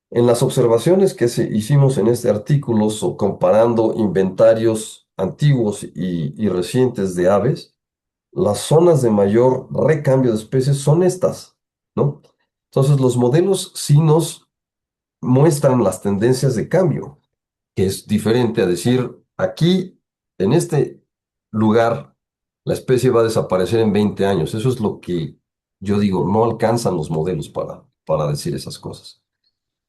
En las observaciones que hicimos en este artículo, comparando inventarios antiguos y recientes de aves, las zonas de mayor recambio de especies son estas, ¿no? Entonces, los modelos sí nos muestran las tendencias de cambio, que es diferente a decir, aquí, en este lugar, la especie va a desaparecer en 20 años. Eso es lo que yo digo, no alcanzan los modelos para decir esas cosas.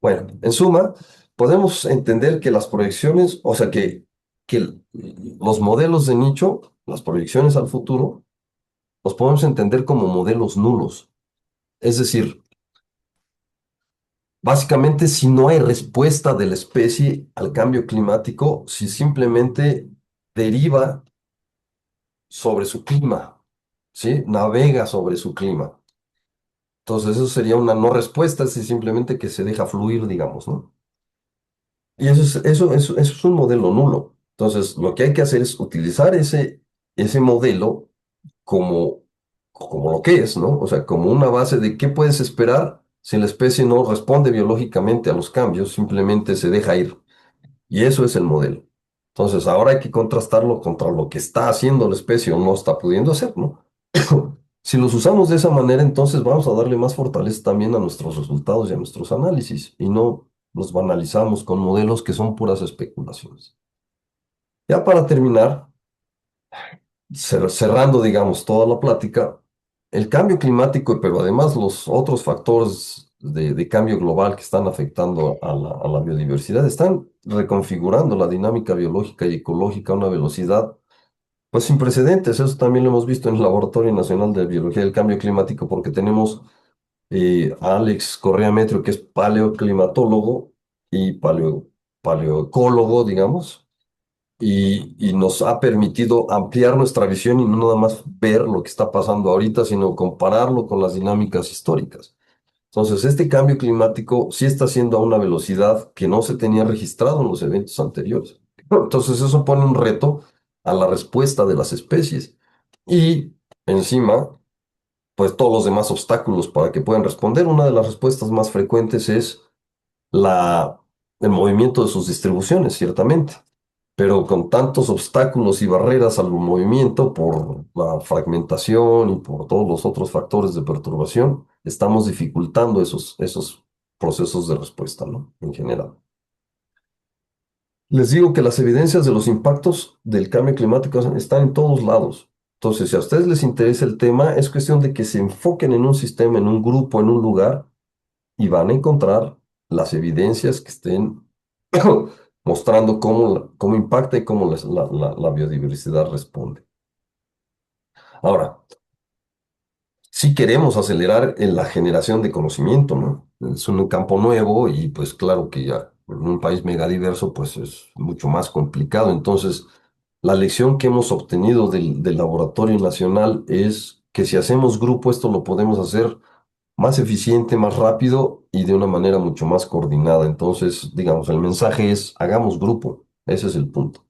Bueno, en suma, podemos entender que las proyecciones, o sea, que los modelos de nicho, las proyecciones al futuro, los podemos entender como modelos nulos. Es decir, básicamente si no hay respuesta de la especie al cambio climático, si simplemente deriva sobre su clima, ¿sí? Navega sobre su clima. Entonces eso sería una no respuesta, si simplemente que se deja fluir, digamos, ¿no? Y eso es un modelo nulo. Entonces lo que hay que hacer es utilizar ese modelo como, como lo que es, ¿no? O sea, como una base de qué puedes esperar si la especie no responde biológicamente a los cambios, simplemente se deja ir. Y eso es el modelo. Entonces, ahora hay que contrastarlo contra lo que está haciendo la especie o no está pudiendo hacer, ¿no? Si los usamos de esa manera, entonces vamos a darle más fortaleza también a nuestros resultados y a nuestros análisis, y no los banalizamos con modelos que son puras especulaciones. Ya para terminar, cerrando, digamos, toda la plática, el cambio climático, pero además los otros factores de cambio global que están afectando a la biodiversidad, están reconfigurando la dinámica biológica y ecológica a una velocidad, pues sin precedentes. Eso también lo hemos visto en el Laboratorio Nacional de Biología del Cambio Climático, porque tenemos a Alex Correa Metrio, que es paleoclimatólogo y paleoecólogo, digamos, y nos ha permitido ampliar nuestra visión y no nada más ver lo que está pasando ahorita, sino compararlo con las dinámicas históricas. Entonces, este cambio climático sí está haciendo a una velocidad que no se tenía registrado en los eventos anteriores. Entonces, eso pone un reto a la respuesta de las especies. Y encima, pues todos los demás obstáculos para que puedan responder. Una de las respuestas más frecuentes es la, el movimiento de sus distribuciones, ciertamente, pero con tantos obstáculos y barreras al movimiento por la fragmentación y por todos los otros factores de perturbación, estamos dificultando esos procesos de respuesta, ¿no? En general. Les digo que las evidencias de los impactos del cambio climático están en todos lados. Entonces, si a ustedes les interesa el tema, es cuestión de que se enfoquen en un sistema, en un grupo, en un lugar, y van a encontrar las evidencias que estén mostrando cómo impacta y cómo la biodiversidad responde. Ahora, si queremos acelerar en la generación de conocimiento, ¿no? Es un campo nuevo y pues claro que ya en un país megadiverso pues es mucho más complicado. Entonces, la lección que hemos obtenido del Laboratorio Nacional es que si hacemos grupo, esto lo podemos hacer más eficiente, más rápido y de una manera mucho más coordinada. Entonces, digamos, el mensaje es, hagamos grupo. Ese es el punto.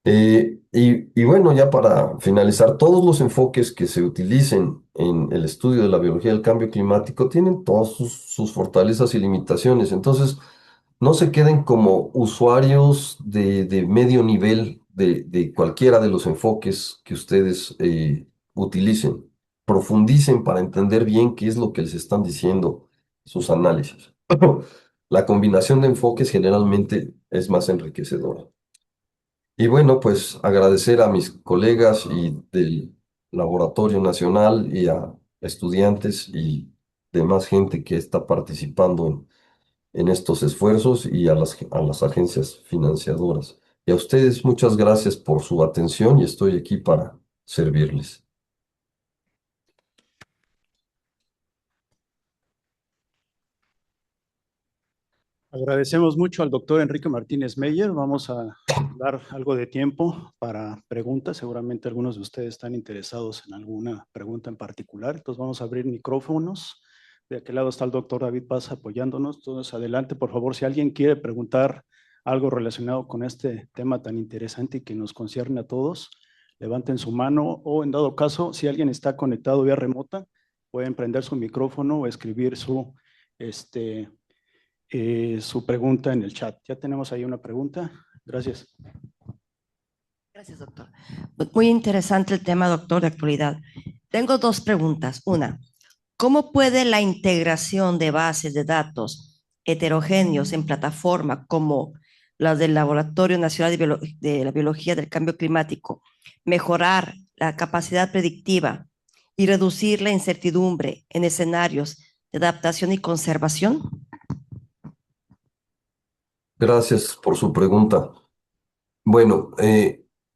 Y bueno, ya para finalizar, todos los enfoques que se utilicen en el estudio de la biología del cambio climático tienen todas sus fortalezas y limitaciones. Entonces, no se queden como usuarios de medio nivel de cualquiera de los enfoques que ustedes utilicen. Profundicen para entender bien qué es lo que les están diciendo sus análisis. La combinación de enfoques generalmente es más enriquecedora. Y bueno, pues agradecer a mis colegas y del Laboratorio Nacional y a estudiantes y demás gente que está participando en estos esfuerzos y a las agencias financiadoras. Y a ustedes muchas gracias por su atención y estoy aquí para servirles. Agradecemos mucho al doctor Enrique Martínez Meyer. Vamos a dar algo de tiempo para preguntas. Seguramente algunos de ustedes están interesados en alguna pregunta en particular. Entonces vamos a abrir micrófonos. De aquel lado está el doctor David Paz apoyándonos. Entonces adelante, por favor, si alguien quiere preguntar algo relacionado con este tema tan interesante y que nos concierne a todos, levanten su mano o en dado caso, si alguien está conectado vía remota, pueden prender su micrófono o escribir su pregunta en el chat. Ya tenemos ahí una pregunta. Gracias. Gracias, doctor. Muy interesante el tema, doctor, de actualidad. Tengo dos preguntas. Una, ¿cómo puede la integración de bases de datos heterogéneos en plataforma como las del Laboratorio Nacional de la Biología del Cambio Climático mejorar la capacidad predictiva y reducir la incertidumbre en escenarios de adaptación y conservación? Gracias por su pregunta. Bueno,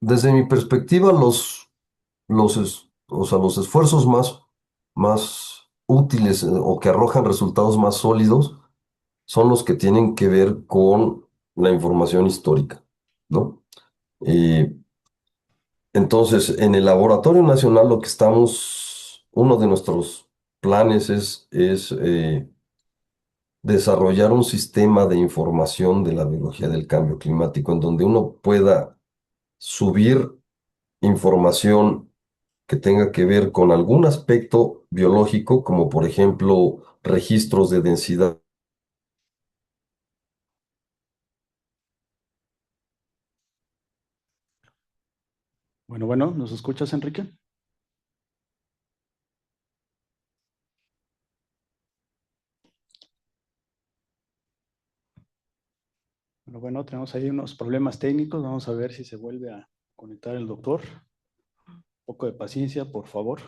desde mi perspectiva, o sea, los esfuerzos más útiles o que arrojan resultados más sólidos son los que tienen que ver con la información histórica, ¿no? Eh, entonces, en el Laboratorio Nacional lo que uno de nuestros planes es desarrollar un sistema de información de la biología del cambio climático en donde uno pueda subir información que tenga que ver con algún aspecto biológico, como por ejemplo registros de densidad. Bueno, ¿nos escuchas, Enrique? Bueno, tenemos ahí unos problemas técnicos. Vamos a ver si se vuelve a conectar el doctor. Un poco de paciencia, por favor.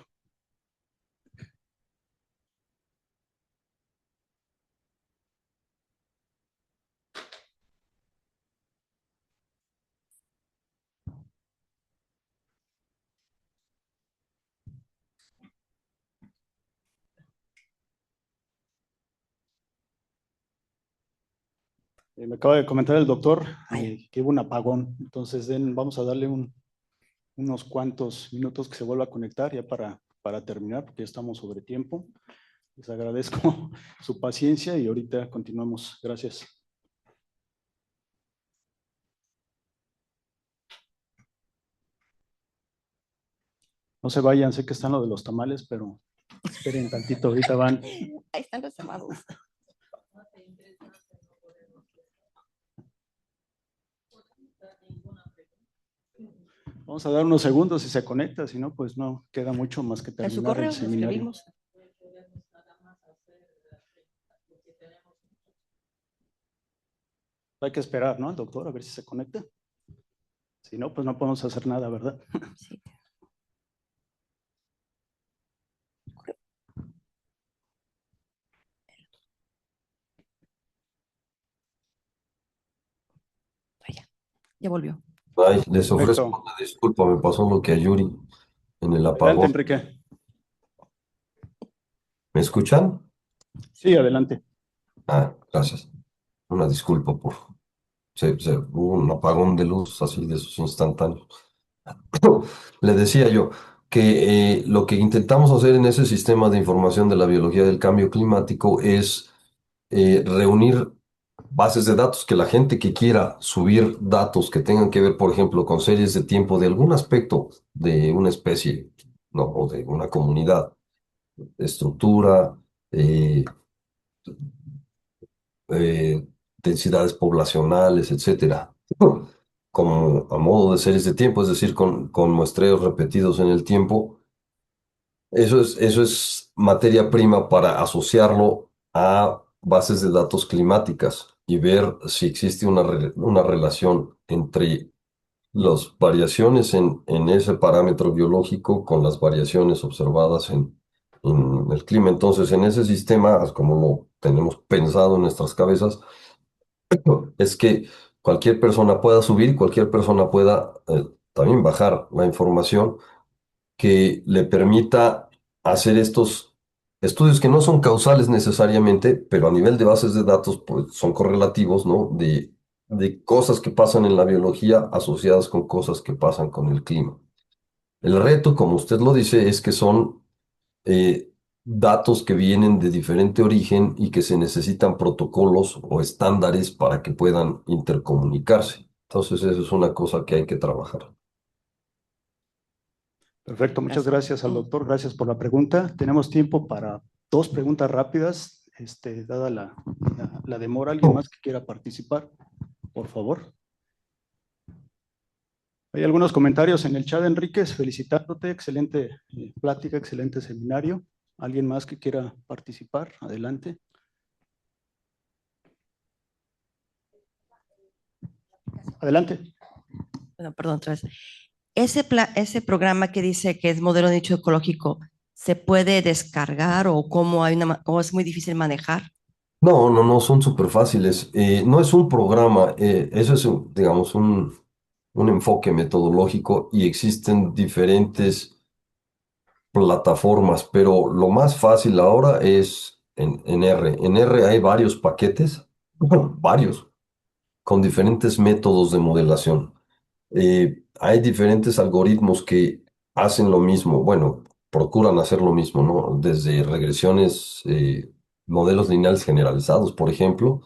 Me acaba de comentar el doctor que hubo un apagón. Entonces, vamos a darle unos cuantos minutos que se vuelva a conectar ya para terminar, porque ya estamos sobre tiempo. Les agradezco su paciencia y ahorita continuamos. Gracias. No se vayan, sé que están lo de los tamales, pero esperen tantito, ahorita van. Ahí están los llamados. Vamos a dar unos segundos si se conecta, si no, pues no queda mucho más que En su terminar correo el seminario. escribimos. Hay que esperar, ¿no? Al doctor, a ver si se conecta. Si no, pues no podemos hacer nada, ¿verdad? Sí. Ya volvió. Ay, les ofrezco Perfecto. una disculpa, me pasó lo que a Yuri en el Adelante, apagón. Enrique. ¿Me escuchan? Sí, adelante. Ah, gracias. Una disculpa hubo un apagón de luz así de esos instantáneos. Le decía yo que lo que intentamos hacer en ese sistema de información de la biología del cambio climático es reunir bases de datos que la gente que quiera subir datos que tengan que ver, por ejemplo, con series de tiempo de algún aspecto de una especie, ¿no? O de una comunidad, estructura, eh, densidades poblacionales, etcétera, como a modo de series de tiempo, es decir, con muestreos repetidos en el tiempo. Eso es materia prima para asociarlo a bases de datos climáticas y ver si existe una relación entre las variaciones en ese parámetro biológico con las variaciones observadas en el clima. Entonces, en ese sistema, como lo tenemos pensado en nuestras cabezas, es que cualquier persona pueda subir, cualquier persona pueda también bajar la información que le permita hacer estos estudios que no son causales necesariamente, pero a nivel de bases de datos pues, son correlativos, ¿no? De cosas que pasan en la biología asociadas con cosas que pasan con el clima. El reto, como usted lo dice, es que son datos que vienen de diferente origen y que se necesitan protocolos o estándares para que puedan intercomunicarse. Entonces, eso es una cosa que hay que trabajar. Perfecto, muchas Gracias. gracias al doctor, gracias por la pregunta. Tenemos tiempo para 2 preguntas rápidas, dada la demora. ¿Alguien más que quiera participar? Por favor. Hay algunos comentarios en el chat, Enríquez, felicitándote, excelente plática, excelente seminario. ¿Alguien más que quiera participar? Adelante. Adelante. Bueno, perdón, otra vez. Ese programa que dice que es modelo de nicho ecológico, ¿se puede descargar o o es muy difícil manejar? No, son súper fáciles. No es un programa, eso es, digamos, un enfoque metodológico y existen diferentes plataformas, pero lo más fácil ahora es en R. En R hay varios paquetes, varios, con diferentes métodos de modelación. Hay diferentes algoritmos que hacen lo mismo, bueno, procuran hacer lo mismo, ¿no? Desde regresiones, modelos lineales generalizados, por ejemplo,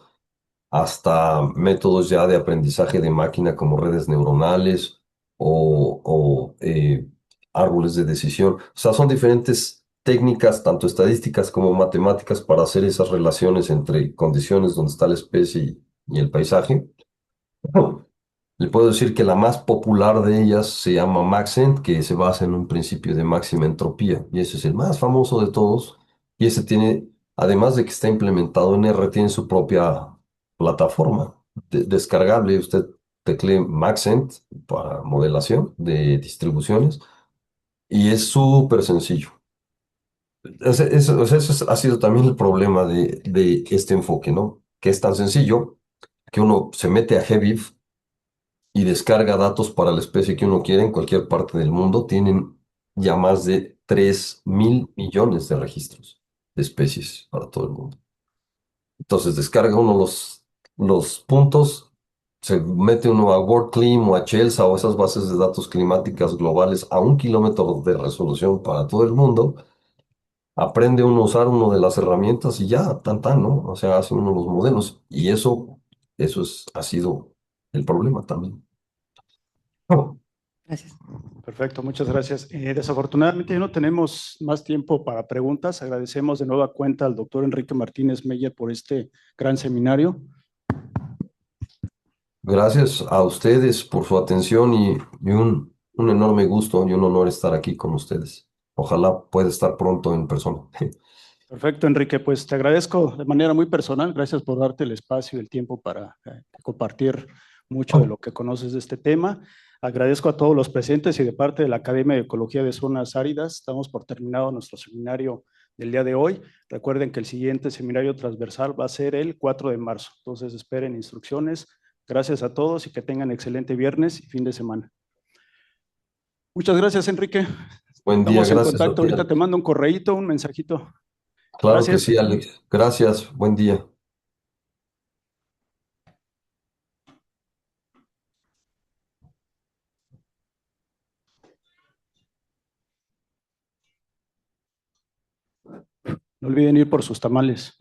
hasta métodos ya de aprendizaje de máquina como redes neuronales o árboles de decisión. O sea, son diferentes técnicas, tanto estadísticas como matemáticas, para hacer esas relaciones entre condiciones donde está la especie y el paisaje. Le puedo decir que la más popular de ellas se llama Maxent, que se basa en un principio de máxima entropía, y ese es el más famoso de todos. Y ese tiene, además de que está implementado en R, tiene su propia plataforma descargable. Usted teclee Maxent para modelación de distribuciones y es súper sencillo. O sea, ha sido también el problema de este enfoque, ¿no? Que es tan sencillo que uno se mete a GBIF y descarga datos para la especie que uno quiere en cualquier parte del mundo. Tienen ya más de 3.000 millones de registros de especies para todo el mundo. Entonces descarga uno los puntos, se mete uno a WorldClim o a CHELSA o esas bases de datos climáticas globales a 1 kilómetro de resolución para todo el mundo. Aprende uno a usar uno de las herramientas y ya, ¿no? O sea, hace uno los modelos. Y ha sido el problema también. Gracias. Perfecto, muchas gracias. Desafortunadamente ya no tenemos más tiempo para preguntas. Agradecemos de nueva cuenta al doctor Enrique Martínez Meyer por este gran seminario. Gracias a ustedes por su atención y un enorme gusto y un honor estar aquí con ustedes. Ojalá pueda estar pronto en persona. Perfecto, Enrique. Pues te agradezco de manera muy personal. Gracias por darte el espacio y el tiempo para compartir mucho de lo que conoces de este tema. Agradezco a todos los presentes y de parte de la Academia de Ecología de Zonas Áridas. Estamos por terminado nuestro seminario del día de hoy. Recuerden que el siguiente seminario transversal va a ser el 4 de marzo. Entonces esperen instrucciones. Gracias a todos y que tengan excelente viernes y fin de semana. Muchas gracias, Enrique. Buen día, Estamos en gracias a contacto. ti, Ahorita te Alex. mando un correíto, un mensajito. Claro que Gracias. sí, Alex. Gracias, buen día. No olviden ir por sus tamales.